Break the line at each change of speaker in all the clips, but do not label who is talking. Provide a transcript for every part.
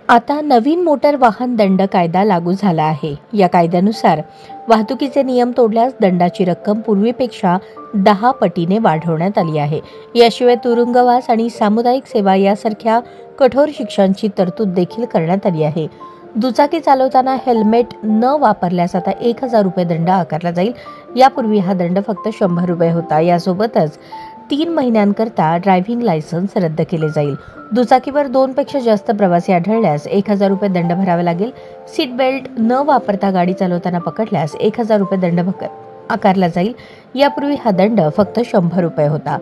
आता नवीन मोटर वाहन दंड कायदा लागू झाला आहे. या कायद्यानुसार वाहतुकीचे नियम तोडल्यास दंडाची रक्कम पूर्वीपेक्षा 10 पटीने वाढवण्यात आली आहे. याशिवाय तुरुंगवास आणि सामुदायिक सेवा यासारख्या कठोर शिक्षांची तरतूद देखील करण्यात आली आहे. दुचाकी चालवताना हेल्मेट न वापरल्यास आता 1,000 रुपये दंड आकारला जाईल. यापूर्वी हा दंड फक्त 100 रुपये होता. यासोबतच 3 महिन्यांकरता ड्रायव्हिंग लायसन्स रद्द केले जाईल. दुचाकीवर 2 पेक्षा जास्त प्रवासी आढळल्यास 1,000 रुपये दंड भरावा लागेल. सीट बेल्ट न वापरता गाडी चालवताना पकडल्यास 1,000 रुपये दंड आकारला जाईल. यापूर्वी हा दंड फक्त 100 रुपये होता.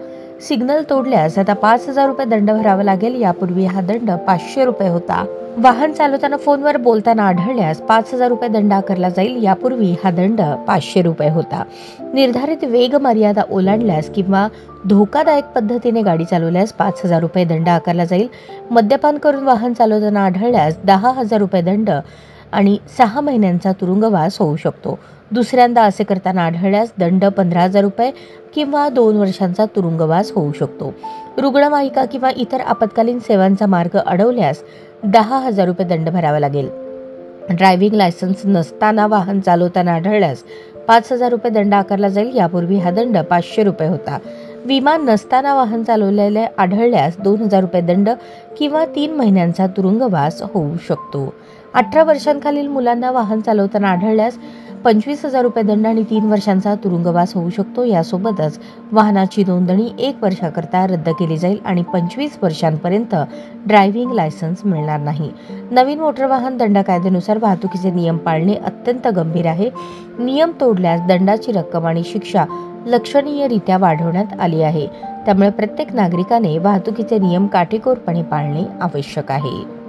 सिग्नल तोडल्यास आता 5,000 रुपये दंड भरावा लागेल. यापूर्वी हा दंड 500 रुपये होता. वाहन चालवताना फोनवर बोलताना आढळल्यास 5,000 रुपये दंड आकारला जाईल. यापूर्वी हा दंड 500 रुपये होता. निर्धारित वेग मर्यादा ओलांडल्यास किंवा धोकादायक पद्धतीने गाडी चालवल्यास 5,000 रुपये दंड आकारला जाईल. मद्यपान करून वाहन चालवताना आढळल्यास 10,000 रुपये दंड आणि 6 महिन्यांचा तुरुंगवास होऊ शकतो. दुसऱ्यांदा असे करताना आढळल्यास दंड 15,000 रुपये किंवा 2 वर्षांचा तुरुंगवास होऊ शकतो. रुग्णवाहिका किंवा इतर आपत्कालीन सेवांचा मार्ग अडवल्यास 10,000 रुपये दंड भरावा लागेल. ड्रायव्हिंग लायसन्स नसताना वाहन चालवताना आढळल्यास 5,000 रुपये दंड आकारला जाईल. यापूर्वी हा दंड 500 रुपये होता. विमा नसताना वाहन चालवलेले आढळल्यास 2,000 रुपये दंड किंवा 3 महिन्यांचा तुरुंगवास होऊ शकतो. 18 वर्षांखालील मुलांना वाहन चालवताना आढळल्यास 25,000 रुपये दंड आणि 3 वर्षांचा तुरुंगवास होऊ शकतो. यासोबतच वाहनाची नोंदणी 1 वर्षाकरता रद्द केली जाईल आणि 25 वर्षांपर्यंत ड्रायव्हिंग लायसन्स मिळणार नाही. नवीन मोटर वाहन दंड कायद्यानुसार वाहतुकीचे नियम पाळणे अत्यंत गंभीर आहे. नियम तोडल्यास दंडाची रक्कम आणि शिक्षा लक्षणीयरित्या वाढवण्यात आली आहे. त्यामुळे प्रत्येक नागरिकाने वाहतुकीचे नियम काटेकोरपणे पाळणे आवश्यक आहे.